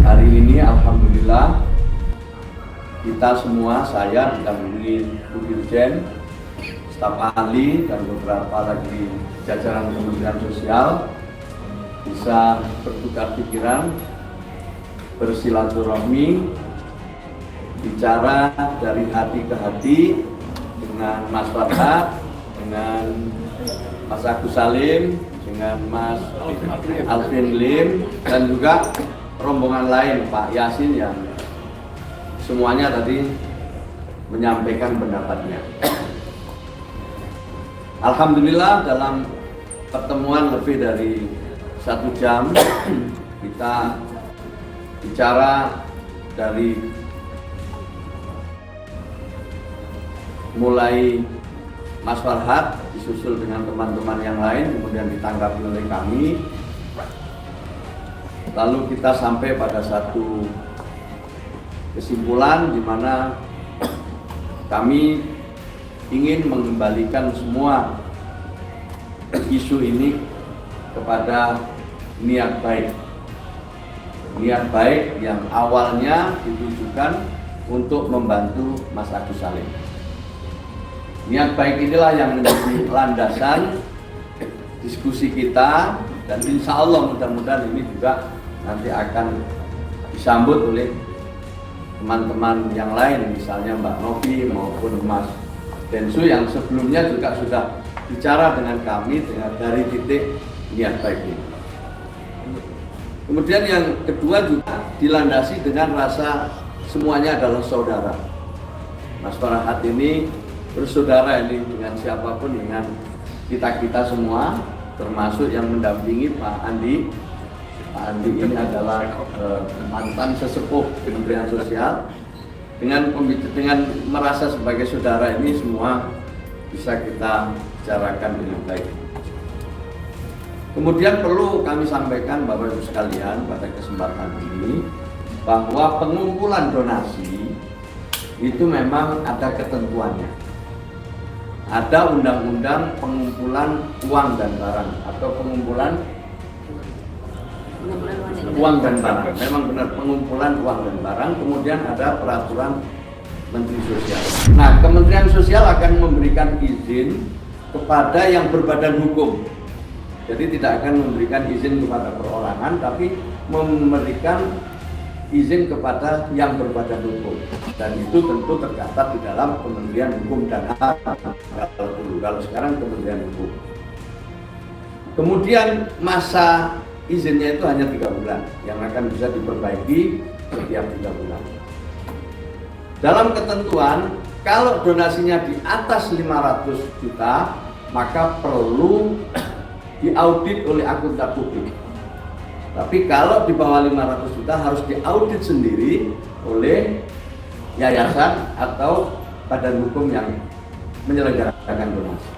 Hari ini alhamdulillah kita semua, saya didampingi Bu Dirjen, staf ahli dan beberapa lagi jajaran Kementerian Sosial bisa bertukar pikiran, bersilaturahmi, bicara dari hati ke hati dengan Mas Farhat, dengan Mas Agus Salim, dengan Mas Alvin Lim, dan juga rombongan lain Pak Yasin yang semuanya tadi menyampaikan pendapatnya. Alhamdulillah dalam pertemuan lebih dari 1 jam kita bicara dari mulai Mas Farhat disusul dengan teman-teman yang lain, kemudian ditanggapi oleh kami, lalu kita sampai pada satu kesimpulan di mana kami ingin mengembalikan semua isu ini kepada niat baik. Niat baik yang awalnya ditujukan untuk membantu Mas Agus Salim. Niat baik inilah yang menjadi landasan diskusi kita, dan insya Allah mudah-mudahan ini juga nanti akan disambut oleh teman-teman yang lain, misalnya Mbak Novi maupun Mas Densu yang sebelumnya juga sudah bicara dengan kami dari titik niat baik ini. Kemudian yang kedua juga dilandasi dengan rasa semuanya adalah saudara. Mas Farhat ini bersaudara ini dengan siapapun, dengan kita semua, termasuk yang mendampingi Pak Andi. Pak Andi ini adalah mantan sesepuh Kementerian Sosial. Dengan merasa sebagai saudara ini semua bisa kita bicarakan dengan baik. Kemudian perlu kami sampaikan Bapak Ibu sekalian pada kesempatan ini bahwa pengumpulan donasi itu memang ada ketentuannya. Ada undang-undang pengumpulan uang dan barang atau pengumpulan uang dan barang. Memang benar, pengumpulan uang dan barang. Kemudian ada peraturan Menteri Sosial. Nah, Kementerian Sosial akan memberikan izin kepada yang berbadan hukum. Jadi tidak akan memberikan izin kepada perorangan, tapi memberikan izin kepada yang berbadan hukum. Dan itu tentu tercatat di dalam Kementerian Hukum dan HAM. Kalau sekarang Kementerian Hukum. Kemudian masa izinnya itu hanya 3 bulan, yang akan bisa diperbaiki setiap 3 bulan. Dalam ketentuan, kalau donasinya di atas 500 juta, maka perlu diaudit oleh akuntan publik. Tapi kalau di bawah 500 juta harus diaudit sendiri oleh yayasan atau badan hukum yang menyelenggarakan donasi.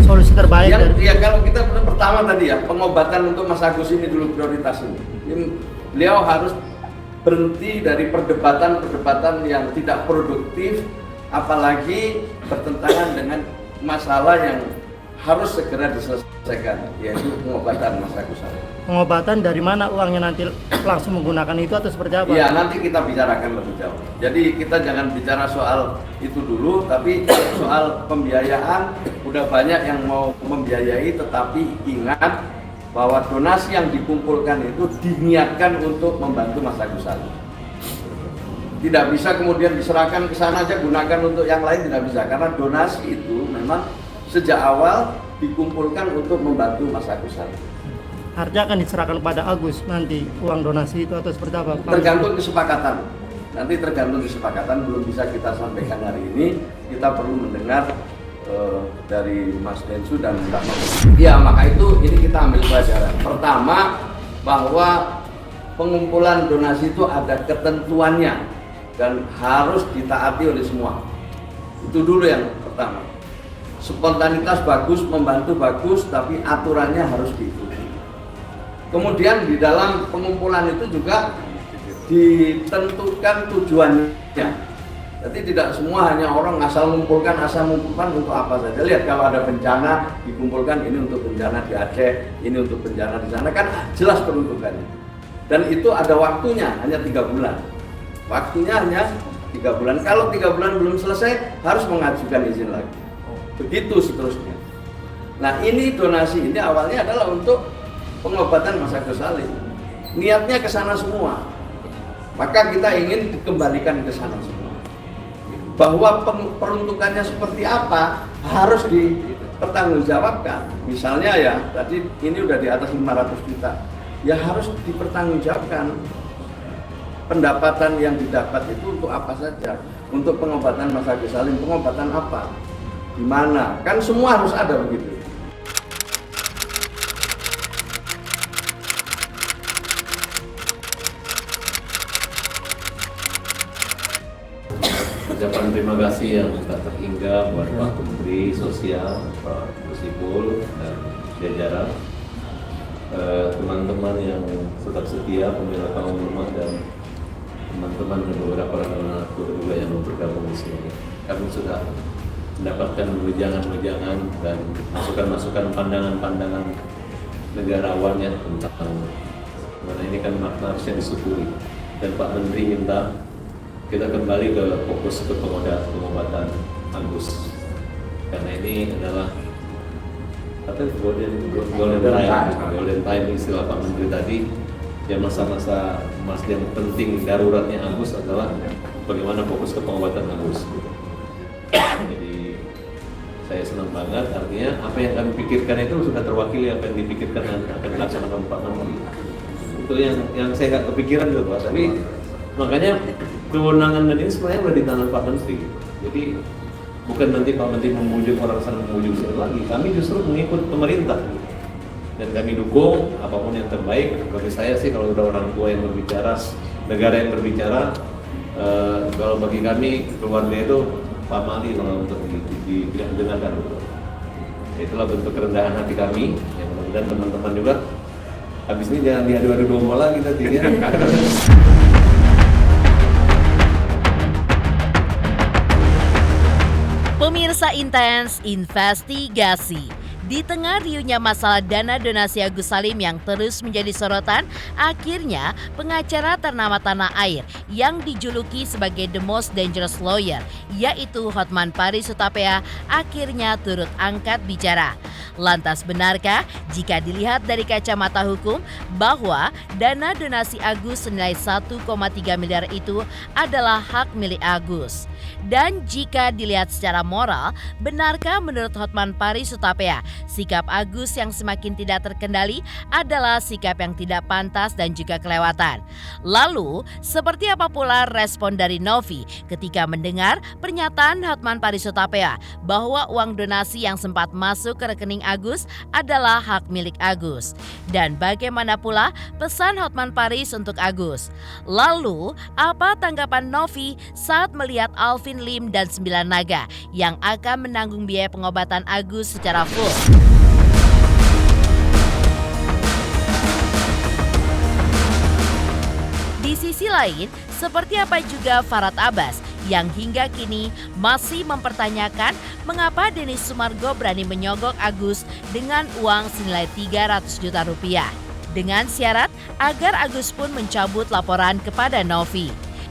Solusi terbaik ya kalau kita pertama tadi ya, pengobatan untuk Mas Agus ini dulu prioritas ini. Beliau harus berhenti dari perdebatan yang tidak produktif, apalagi bertentangan dengan masalah yang harus segera diselesaikan, yaitu pengobatan Mas Agus Salim. Pengobatan dari mana uangnya nanti langsung menggunakan itu atau seperti apa? Ya, nanti kita bicarakan lebih jauh. Jadi kita jangan bicara soal itu dulu, tapi soal pembiayaan udah banyak yang mau membiayai, tetapi ingat bahwa donasi yang dikumpulkan itu diniatkan untuk membantu Mas Agus Salim. Tidak bisa kemudian diserahkan ke sana aja, gunakan untuk yang lain, tidak bisa, karena donasi itu memang sejak awal dikumpulkan untuk membantu Mas Agus Salim. Artinya akan diserahkan kepada Agus nanti uang donasi itu atau seperti apa? Tergantung kesepakatan. Nanti tergantung kesepakatan, belum bisa kita sampaikan hari ini. Kita perlu mendengar dari Mas Densu dan Mbak Novi. Ya, maka itu ini kita ambil pelajaran. Pertama, bahwa pengumpulan donasi itu ada ketentuannya dan harus ditaati oleh semua. Itu dulu yang pertama. Spontanitas bagus, membantu bagus, tapi aturannya harus diikuti. Kemudian di dalam pengumpulan itu juga ditentukan tujuannya. Jadi tidak semua hanya orang asal mengumpulkan untuk apa saja. Lihat kalau ada bencana dikumpulkan, ini untuk bencana di Aceh, ini untuk bencana di sana, kan jelas peruntukannya. Dan itu ada waktunya, hanya 3 bulan. Waktunya hanya 3 bulan. Kalau 3 bulan belum selesai, harus mengajukan izin lagi. Begitu seterusnya. Nah, ini donasi ini awalnya adalah untuk pengobatan Mas Agus Salim. Niatnya ke sana semua. Maka kita ingin dikembalikan ke sana semua. Bahwa peruntukannya seperti apa harus dipertanggungjawabkan. Misalnya ya, tadi ini udah di atas 500 juta. Ya harus dipertanggungjawabkan. Pendapatan yang didapat itu untuk apa saja? Untuk pengobatan Mas Agus Salim, pengobatan apa? Di mana? Kan semua harus ada begitu. Ucapan terima kasih yang tak terhingga buat Pak Menteri Sosial, Pak Gusipul dan jajaran, teman-teman yang tetap setia, pembela kaum lemah dan teman-teman dan beberapa donatur juga yang bergabung di sini. Kami sudah mendapatkan wejangan-wejangan dan masukan-masukan pandangan-pandangan negarawan ya tentang mana ini kan makna harusnya disyukuri. Dan Pak Menteri minta kita kembali ke fokus ke pengobatan Agus, karena ini adalah golden time istilah Pak Menteri tadi. Ya masa-masa yang penting daruratnya Agus adalah bagaimana fokus ke pengobatan Agus. Jadi saya senang banget, artinya apa yang kami pikirkan itu sudah terwakili apa yang dipikirkan dan akan dilaksanakan Pak Menteri. Itu yang saya nggak kepikiran juga Pak, tapi makanya kewenangan dan ini sebenarnya udah di tangan Pak Menteri. Jadi bukan nanti Pak Menteri memujuk orang sana memujuk sini lagi. Kami justru mengikut pemerintah dan kami dukung apapun yang terbaik. Bagi saya sih kalau udah orang tua yang berbicara, negara yang berbicara, kalau bagi kami keluarga itu pamali kalau untuk didengarkan. Itulah bentuk kerendahan hati kami. Yang mudah-mudahan teman-teman juga habis ini jangan diadu-adu domba lagi nanti ya. Pemirsa Intens Investigasi. Di tengah riuhnya masalah dana donasi Agus Salim yang terus menjadi sorotan, akhirnya pengacara ternama tanah air yang dijuluki sebagai the most dangerous lawyer, yaitu Hotman Paris Hutapea, akhirnya turut angkat bicara. Lantas benarkah jika dilihat dari kacamata hukum bahwa dana donasi Agus senilai 1,3 miliar itu adalah hak milik Agus? Dan jika dilihat secara moral, benarkah menurut Hotman Paris Hutapea sikap Agus yang semakin tidak terkendali adalah sikap yang tidak pantas dan juga kelewatan? Lalu, seperti apa pula respon dari Novi ketika mendengar pernyataan Hotman Paris Hutapea bahwa uang donasi yang sempat masuk ke rekening Agus adalah hak milik Agus? Dan bagaimana pula pesan Hotman Paris untuk Agus? Lalu, apa tanggapan Novi saat melihat Alvin Lim dan 9 naga yang akan menanggung biaya pengobatan Agus secara full? Di sisi lain, seperti apa juga Farhad Abbas yang hingga kini masih mempertanyakan mengapa Denny Sumargo berani menyogok Agus dengan uang senilai 300 juta rupiah dengan syarat agar Agus pun mencabut laporan kepada Novi.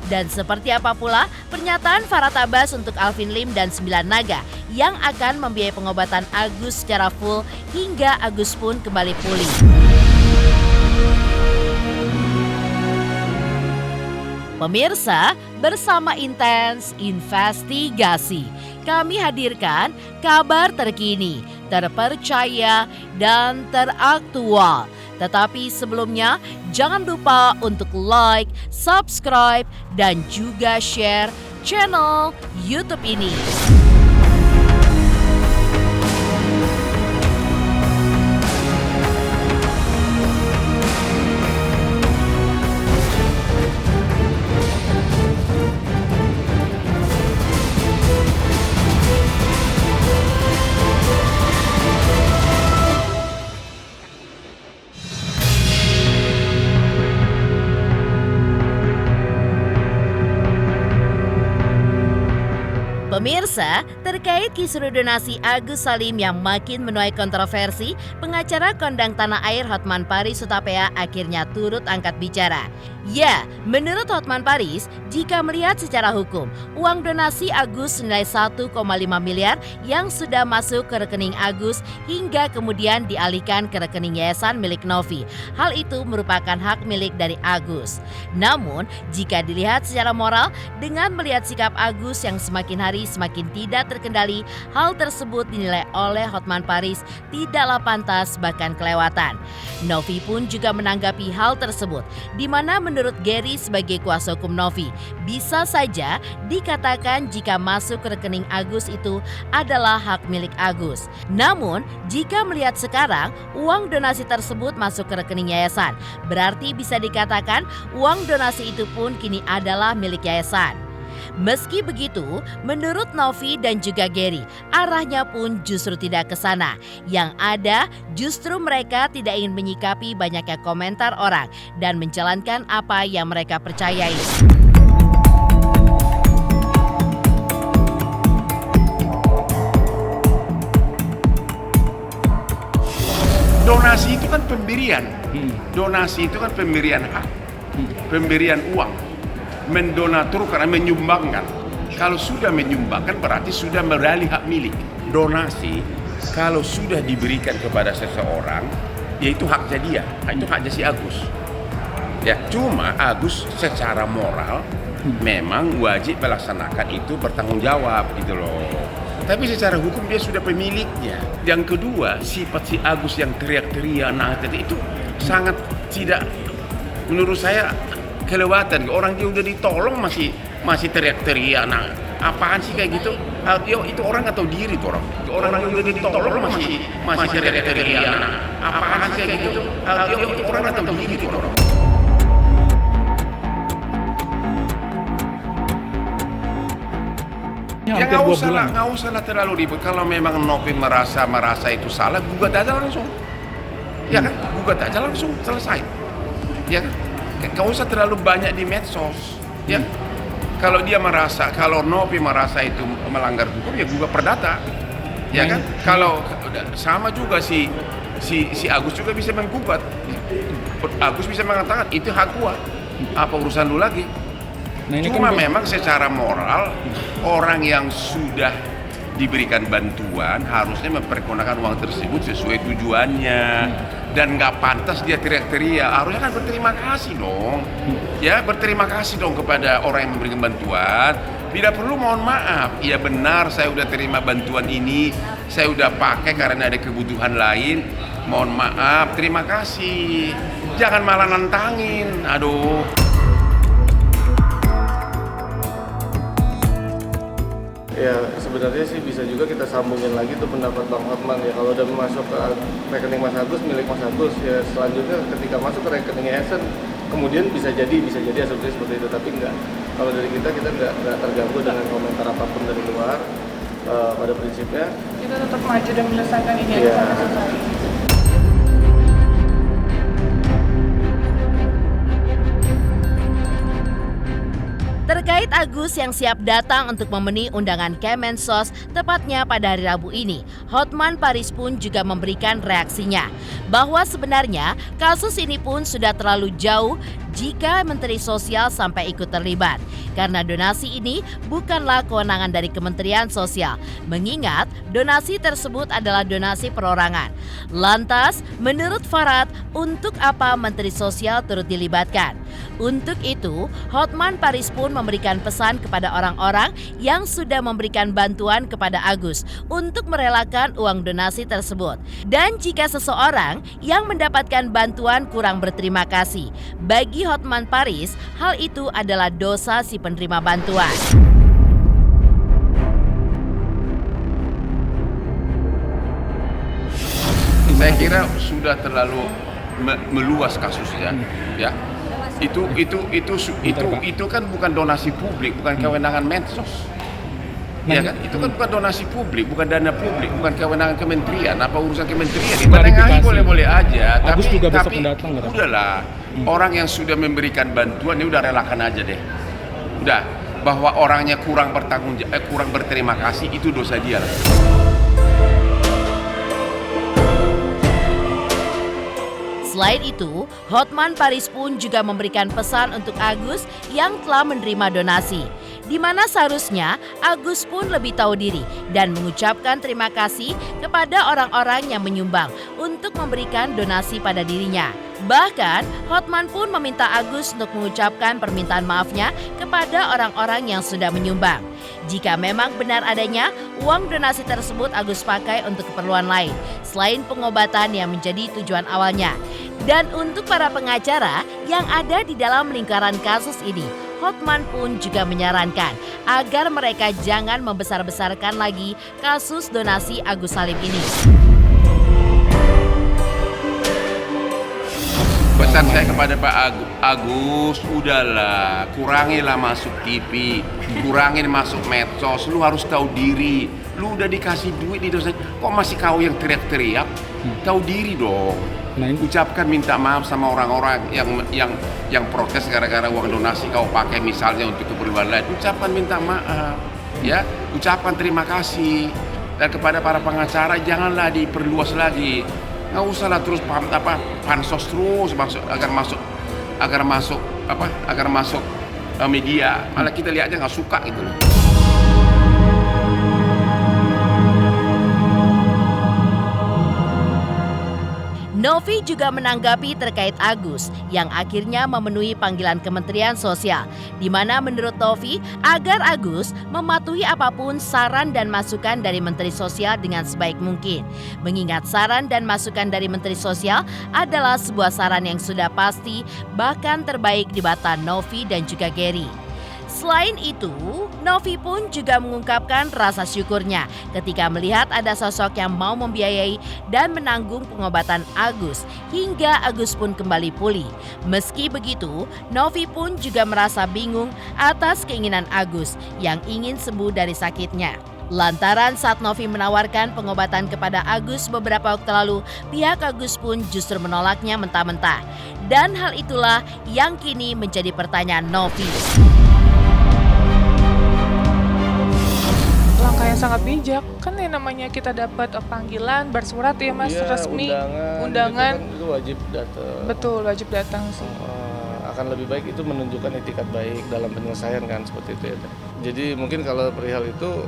Dan seperti apa pula pernyataan Farhad Abbas untuk Alvin Lim dan 9 naga yang akan membiayai pengobatan Agus secara full hingga Agus pun kembali pulih. Pemirsa, bersama Intens Investigasi, kami hadirkan kabar terkini, terpercaya, dan teraktual. Tetapi sebelumnya, jangan lupa untuk like, subscribe, dan juga share channel YouTube ini. Pemirsa, terkait kisru donasi Agus Salim yang makin menuai kontroversi, pengacara kondang tanah air Hotman Paris Hutapea akhirnya turut angkat bicara. Ya, menurut Hotman Paris, jika melihat secara hukum, uang donasi Agus senilai 1,5 miliar yang sudah masuk ke rekening Agus hingga kemudian dialihkan ke rekening yayasan milik Novi. Hal itu merupakan hak milik dari Agus. Namun, jika dilihat secara moral, dengan melihat sikap Agus yang semakin hari semakin tidak terkendali, hal tersebut dinilai oleh Hotman Paris tidaklah pantas bahkan kelewatan. Novi pun juga menanggapi hal tersebut, di mana menurut Gary sebagai kuasa hukum Novi, bisa saja dikatakan jika masuk ke rekening Agus itu adalah hak milik Agus. Namun, jika melihat sekarang uang donasi tersebut masuk ke rekening yayasan, berarti bisa dikatakan uang donasi itu pun kini adalah milik yayasan. Meski begitu, menurut Novi dan juga Gary, arahnya pun justru tidak ke sana. Yang ada, justru mereka tidak ingin menyikapi banyaknya komentar orang dan menjalankan apa yang mereka percayai. Donasi itu kan pemberian. Donasi itu kan pemberian hak. Pemberian uang. Mendonatur karena menyumbangkan. Kalau sudah menyumbangkan berarti sudah beralih hak milik. Donasi kalau sudah diberikan kepada seseorang, yaitu haknya dia. Itu haknya si Agus. Ya, cuma Agus secara moral memang wajib melaksanakan itu, bertanggung jawab gitu loh. Tapi secara hukum dia sudah pemiliknya. Yang kedua, sifat si Agus yang teriak-teriak itu sangat tidak, menurut saya, kelewatan. Orang dia udah ditolong masih teriak-teriak. Nah, apaan sih kayak gitu? Itu orang atau diri tuh orang. Orang yang udah ditolong masih teriak-teriak. Nah, apaan sih kayak gitu? Itu orang atau diri tuh orang. Ya nggak usah lah terlalu ribet. Kalau memang Novi merasa itu salah, gugat aja langsung. Ya kan? Gugat aja langsung, selesai. Ya kan? Nggak usah terlalu banyak di medsos. Ya, kalau dia merasa, kalau Novi merasa itu melanggar hukum, ya gugat perdata. Ya kan? Kalau sama juga si Agus juga bisa menggugat. Agus bisa mengatakan itu hak gua. Apa urusan lu lagi? Cuma memang secara moral orang yang sudah diberikan bantuan harusnya mempergunakan uang tersebut sesuai tujuannya. Dan nggak pantas dia teriak-teriak, harusnya kan berterima kasih dong. Ya, berterima kasih dong kepada orang yang memberikan bantuan. Tidak perlu mohon maaf, iya benar saya udah terima bantuan ini, saya udah pakai karena ada kebutuhan lain. Mohon maaf, terima kasih. Jangan malah nantangin, aduh. Ya sebenarnya sih bisa juga kita sambungin lagi tuh pendapat Bang Hotman ya, kalau udah masuk ke rekening Mas Agus, milik Mas Agus ya, selanjutnya ketika masuk ke rekening yayasan kemudian bisa jadi asumsi seperti itu, tapi enggak, kalau dari kita enggak terganggu dengan komentar apapun dari luar. Pada prinsipnya kita tetap maju dan menyelesaikan ini sampai selesai. Terkait Agus yang siap datang untuk memenuhi undangan Kemensos tepatnya pada hari Rabu ini, Hotman Paris pun juga memberikan reaksinya bahwa sebenarnya kasus ini pun sudah terlalu jauh jika Menteri Sosial sampai ikut terlibat. Karena donasi ini bukanlah kewenangan dari Kementerian Sosial, mengingat donasi tersebut adalah donasi perorangan. Lantas, menurut Farad, untuk apa Menteri Sosial turut dilibatkan? Untuk itu, Hotman Paris pun memberikan pesan kepada orang-orang yang sudah memberikan bantuan kepada Agus untuk merelakan uang donasi tersebut. Dan jika seseorang yang mendapatkan bantuan kurang berterima kasih, bagi Hotman Paris, hal itu adalah dosa si penerima bantuan. Saya kira sudah terlalu meluas kasusnya, ya. Itu kan bukan donasi publik, bukan kewenangan medsos. Ya kan? Itu kan bukan donasi publik, bukan dana publik, bukan kewenangan kementerian. Apa urusan kementerian? Ditengah boleh-boleh aja, tapi udahlah. Orang yang sudah memberikan bantuan, ini udah relakan aja deh. Udah, bahwa orangnya kurang berterima kasih, itu dosa dia lah. Selain itu, Hotman Paris pun juga memberikan pesan untuk Agus yang telah menerima donasi, di mana seharusnya Agus pun lebih tahu diri dan mengucapkan terima kasih kepada orang-orang yang menyumbang untuk memberikan donasi pada dirinya. Bahkan, Hotman pun meminta Agus untuk mengucapkan permintaan maafnya kepada orang-orang yang sudah menyumbang. Jika memang benar adanya, uang donasi tersebut Agus pakai untuk keperluan lain, selain pengobatan yang menjadi tujuan awalnya. Dan untuk para pengacara yang ada di dalam lingkaran kasus ini, Hotman pun juga menyarankan agar mereka jangan membesar-besarkan lagi kasus donasi Agus Salim ini. Pesan saya kepada Pak Agus, udahlah, kurangilah masuk TV, kurangin masuk medsos, lu harus tahu diri. Lu udah dikasih duit di dosa, kok masih kau yang teriak-teriak? Tahu diri dong. Ucapkan minta maaf sama orang-orang yang protes gara-gara uang donasi kau pakai misalnya untuk keperluan lain. Ucapkan minta maaf, ya. Ucapkan terima kasih. Dan kepada para pengacara janganlah diperluas lagi. Nggak usahlah terus pansos terus agar masuk media. Malah kita lihatnya nggak suka gitu loh. Novi juga menanggapi terkait Agus yang akhirnya memenuhi panggilan Kementerian Sosial, di mana menurut Novi agar Agus mematuhi apapun saran dan masukan dari Menteri Sosial dengan sebaik mungkin. Mengingat saran dan masukan dari Menteri Sosial adalah sebuah saran yang sudah pasti bahkan terbaik di mata Novi dan juga Gary. Selain itu, Novi pun juga mengungkapkan rasa syukurnya ketika melihat ada sosok yang mau membiayai dan menanggung pengobatan Agus hingga Agus pun kembali pulih. Meski begitu, Novi pun juga merasa bingung atas keinginan Agus yang ingin sembuh dari sakitnya. Lantaran saat Novi menawarkan pengobatan kepada Agus beberapa waktu lalu, pihak Agus pun justru menolaknya mentah-mentah. Dan hal itulah yang kini menjadi pertanyaan Novi. Langkah yang sangat bijak, kan yang namanya kita dapat panggilan bersurat ya Mas, Iya, resmi, undangan itu wajib datang. Betul, wajib datang sih. Akan lebih baik itu menunjukkan etikat baik dalam penyelesaian kan, seperti itu ya. Jadi mungkin kalau perihal itu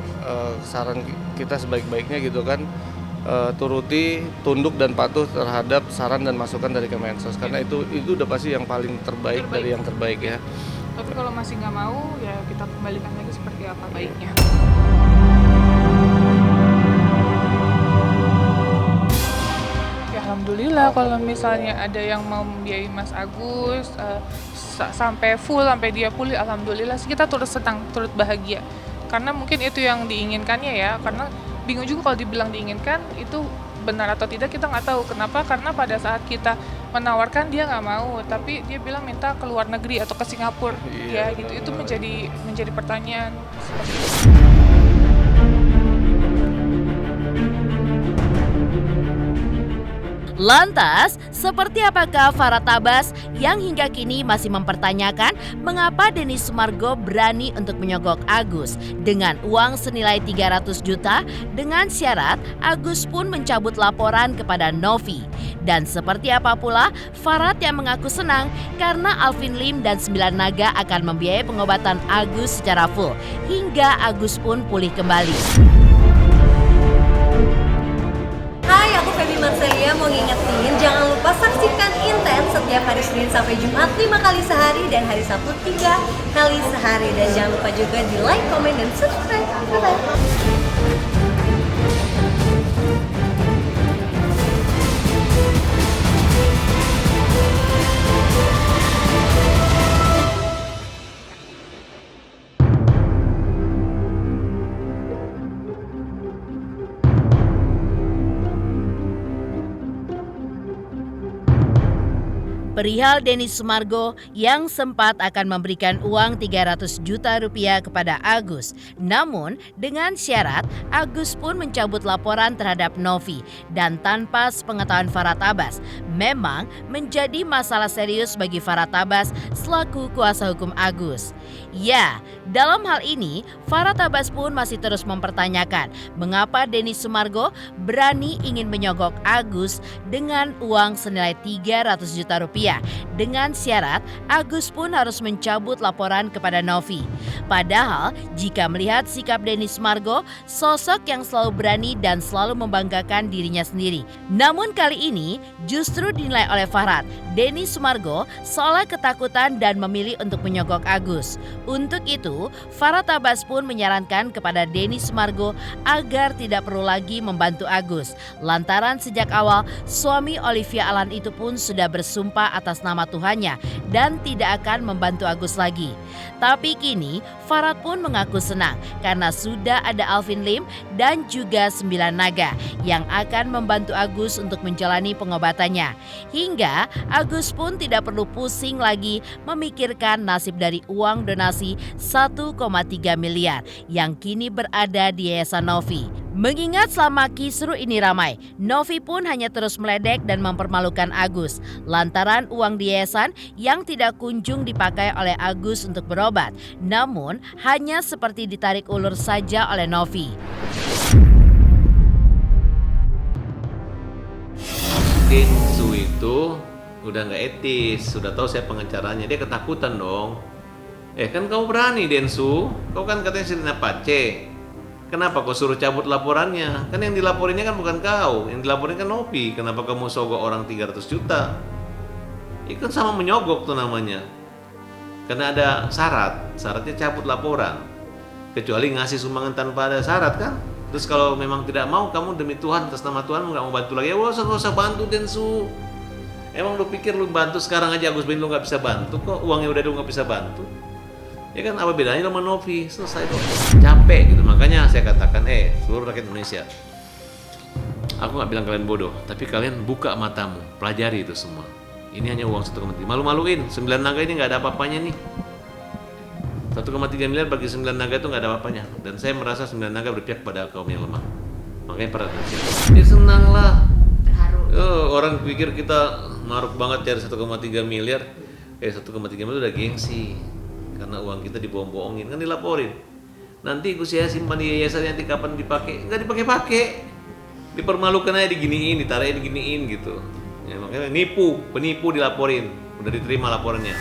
saran kita sebaik-baiknya gitu kan, turuti, tunduk dan patuh terhadap saran dan masukan dari Kemensos, karena itu udah pasti yang paling terbaik dari yang terbaik ya. Tapi kalau masih nggak mau, ya kita kembalikan lagi seperti apa baiknya. Ya alhamdulillah kalau misalnya ada yang mau membiayai Mas Agus sampai full, sampai dia pulih, alhamdulillah sih kita turut senang, turut bahagia. Karena mungkin itu yang diinginkannya ya, karena bingung juga kalau dibilang diinginkan itu benar atau tidak, kita nggak tahu. Kenapa? Karena pada saat kita menawarkan dia nggak mau, tapi dia bilang minta ke luar negeri atau ke Singapura. Iya, Ya gitu, itu menjadi pertanyaan seperti itu. Lantas, seperti apakah Farah Tabas yang hingga kini masih mempertanyakan mengapa Denny Sumargo berani untuk menyogok Agus dengan uang senilai 300 juta dengan syarat Agus pun mencabut laporan kepada Novi. Dan seperti apa pula Farah yang mengaku senang karena Alvin Lim dan 9 Naga akan membiayai pengobatan Agus secara full hingga Agus pun pulih kembali. Hai, aku Feby Marsaya mau ngingetin jangan lupa saksikan Intens setiap hari Senin sampai Jumat 5 kali sehari dan hari Sabtu 3 kali sehari. Dan jangan lupa juga di like, komen, dan subscribe. Bye-bye. Perihal Denny Sumargo yang sempat akan memberikan uang 300 juta rupiah kepada Agus. Namun dengan syarat Agus pun mencabut laporan terhadap Novi dan tanpa sepengetahuan Farah Tabas. Memang menjadi masalah serius bagi Farah Tabas selaku kuasa hukum Agus. Ya, dalam hal ini Farah Tabas pun masih terus mempertanyakan mengapa Denny Sumargo berani ingin menyogok Agus dengan uang senilai 300 juta rupiah dengan syarat Agus pun harus mencabut laporan kepada Novi. Padahal jika melihat sikap Denny Sumargo, sosok yang selalu berani dan selalu membanggakan dirinya sendiri. Namun kali ini justru dinilai oleh Farhad, Denny Sumargo seolah ketakutan dan memilih untuk menyogok Agus. Untuk itu, Farah Tabas pun menyarankan kepada Denny Sumargo agar tidak perlu lagi membantu Agus. Lantaran sejak awal, suami Olivia Alan itu pun sudah bersumpah atas nama Tuhannya dan tidak akan membantu Agus lagi. Tapi kini, Farhad pun mengaku senang karena sudah ada Alvin Lim dan juga 9 naga yang akan membantu Agus untuk menjalani pengobatannya. Hingga Agus pun tidak perlu pusing lagi memikirkan nasib dari uang donasi 1,3 miliar yang kini berada di Yayasan Novi. Mengingat selama kisruh ini ramai, Novi pun hanya terus meledek dan mempermalukan Agus lantaran uang di yayasan yang tidak kunjung dipakai oleh Agus untuk berobat, namun hanya seperti ditarik ulur saja oleh Novi. Densu itu udah nggak etis, sudah tahu saya pengacaranya, dia ketakutan dong. Kan kamu berani Densu, kau kan katanya Serina Pace. Kenapa kau suruh cabut laporannya? Kan yang dilaporinnya kan bukan kau, yang dilaporin kan Novi. Kenapa kamu sogok orang 300 juta? Itu kan sama menyogok tuh namanya. Karena ada syaratnya cabut laporan. Kecuali ngasih sumbangan tanpa ada syarat kan? Terus kalau memang tidak mau, kamu demi Tuhan, atas nama Tuhan nggak mau bantu lagi, ya nggak usah bantu Densu. Emang lu pikir lu bantu sekarang aja Agus Bin lu nggak bisa bantu kok, uangnya udah lu nggak bisa bantu. Ya kan apa bedanya sama Novi, selesai kok. Capek gitu, makanya saya katakan seluruh rakyat Indonesia, aku nggak bilang kalian bodoh, tapi kalian buka matamu, pelajari itu semua. Ini hanya uang 1,3, malu-maluin, 9 naga ini nggak ada apa-apanya nih. 1,3 miliar bagi 9 naga itu nggak ada apa-apanya. Dan saya merasa 9 naga berpihak pada kaum yang lemah. Makanya para dia senang lah. Orang pikir kita maruk banget cari 1,3 miliar. 1,3 miliar udah gengsi. Karena uang kita dibohong-bohongin, kan dilaporin. Nanti saya simpan di yayasan, nanti kapan dipakai? Nggak dipakai-pakai. Dipermalukan aja, diginiin, ditarain, diginiin gitu. Ya, makanya penipu dilaporin. Udah diterima laporannya.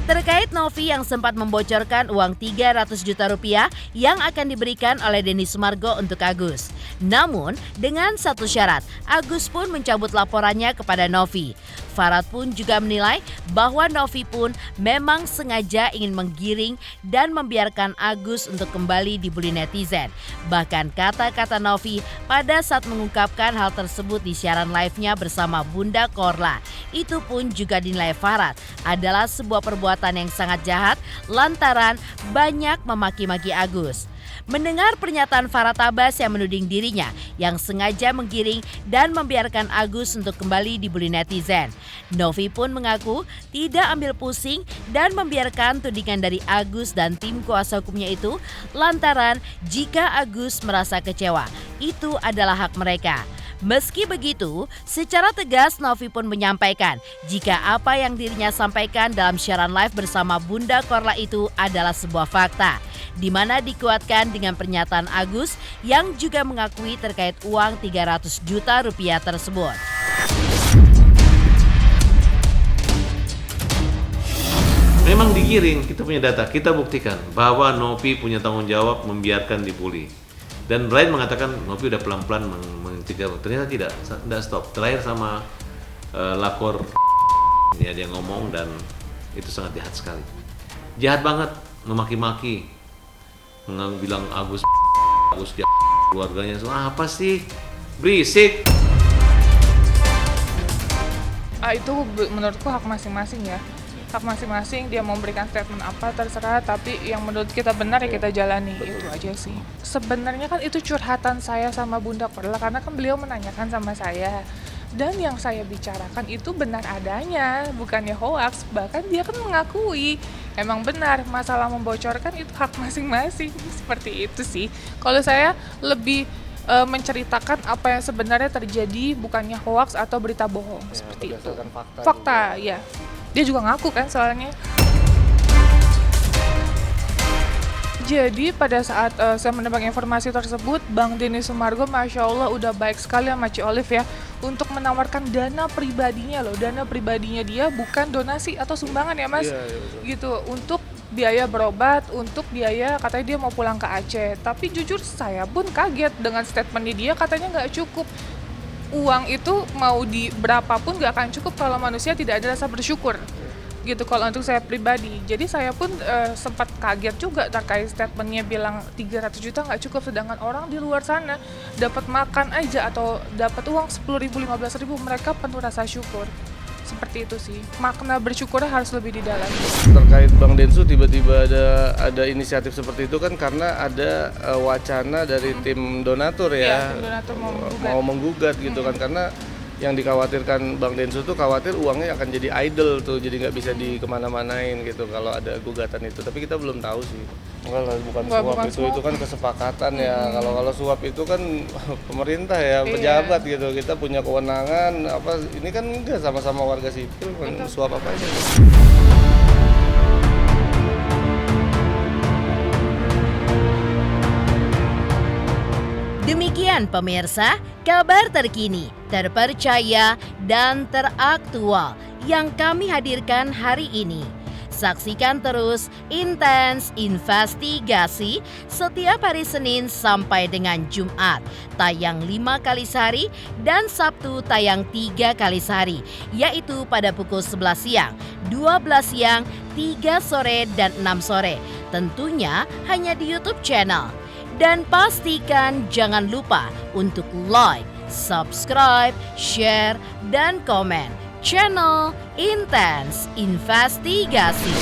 Terkait Novi yang sempat membocorkan uang 300 juta rupiah yang akan diberikan oleh Denny Sumargo untuk Agus. Namun, dengan satu syarat, Agus pun mencabut laporannya kepada Novi. Farhad pun juga menilai bahwa Novi pun memang sengaja ingin menggiring dan membiarkan Agus untuk kembali dibully netizen. Bahkan kata-kata Novi pada saat mengungkapkan hal tersebut di siaran live-nya bersama Bunda Korla, itu pun juga dinilai Farhad adalah sebuah perbuatan yang sangat jahat lantaran banyak memaki-maki Agus. Mendengar pernyataan Farah Tabas yang menuding dirinya yang sengaja menggiring dan membiarkan Agus untuk kembali dibully netizen, Novi pun mengaku tidak ambil pusing dan membiarkan tudingan dari Agus dan tim kuasa hukumnya itu lantaran jika Agus merasa kecewa, itu adalah hak mereka. Meski begitu, secara tegas Novi pun menyampaikan jika apa yang dirinya sampaikan dalam siaran live bersama Bunda Korla itu adalah sebuah fakta, di mana dikuatkan dengan pernyataan Agus yang juga mengakui terkait uang 300 juta rupiah tersebut. Memang digiring, kita punya data, kita buktikan bahwa Novi punya tanggung jawab membiarkan dibully. Dan Brian mengatakan Novi udah pelan-pelan mencegah, ternyata tidak stop. Terakhir sama lakor ini ada yang ngomong dan itu sangat jahat sekali. Jahat banget, memaki-maki, bilang Agus dia keluarganya semua apa sih? Berisik. Itu menurutku hak masing-masing ya. Hak masing-masing, dia mau memberikan statement apa terserah, tapi yang menurut kita benar ya kita jalani, itu aja sih. Sebenarnya kan itu curhatan saya sama Bunda Korla karena kan beliau menanyakan sama saya. Dan yang saya bicarakan itu benar adanya, bukannya hoax. Bahkan dia kan mengakui emang benar, masalah membocorkan itu hak masing-masing. Seperti itu sih. Kalau saya lebih menceritakan apa yang sebenarnya terjadi, bukannya hoax atau berita bohong seperti itu. berdasarkan fakta Fakta, juga. ya. Dia juga ngaku kan soalnya. Jadi pada saat saya mendapat informasi tersebut, Bang Denny Sumargo Masya Allah udah baik sekali sama Ci Olive ya, untuk menawarkan dana pribadinya loh. Dana pribadinya dia, bukan donasi atau sumbangan ya Mas, Iya, betul. gitu, untuk biaya berobat, untuk biaya katanya dia mau pulang ke Aceh. Tapi jujur saya pun kaget dengan statementnya dia, katanya nggak cukup. Uang itu mau di berapapun nggak akan cukup kalau manusia tidak ada rasa bersyukur, gitu kalau untuk saya pribadi. Jadi saya pun sempat kaget juga terkait statementnya bilang 300 juta nggak cukup, sedangkan orang di luar sana dapat makan aja atau dapat uang 10.000, 15.000 mereka penuh rasa syukur. Seperti itu sih, makna bersyukurnya harus lebih didalam. Terkait Bang Densu tiba-tiba ada inisiatif seperti itu kan karena ada wacana dari tim donatur Iya, ya, tim donatur mau mau menggugat gitu kan, karena yang dikhawatirkan Bang Densu tuh khawatir uangnya akan jadi idle tuh, jadi nggak bisa dikemana-manain gitu kalau ada gugatan itu. Tapi kita belum tahu sih. Enggak lah, bukan Enggak, suap, bukan suap. itu kan kesepakatan ya. Kalau suap itu kan pemerintah ya, Iya. pejabat gitu. Kita punya kewenangan apa, ini kan enggak, sama-sama warga sipil, suap apa aja. Demikian pemirsa, kabar terkini, terpercaya, dan teraktual yang kami hadirkan hari ini. Saksikan terus Intens Investigasi setiap hari Senin sampai dengan Jumat, tayang 5 kali sehari dan Sabtu tayang 3 kali sehari, yaitu pada pukul 11 siang, 12 siang, 3 sore, dan 6 sore. Tentunya hanya di YouTube channel. Dan pastikan jangan lupa untuk like, subscribe, share, dan komen channel Intens Investigasi.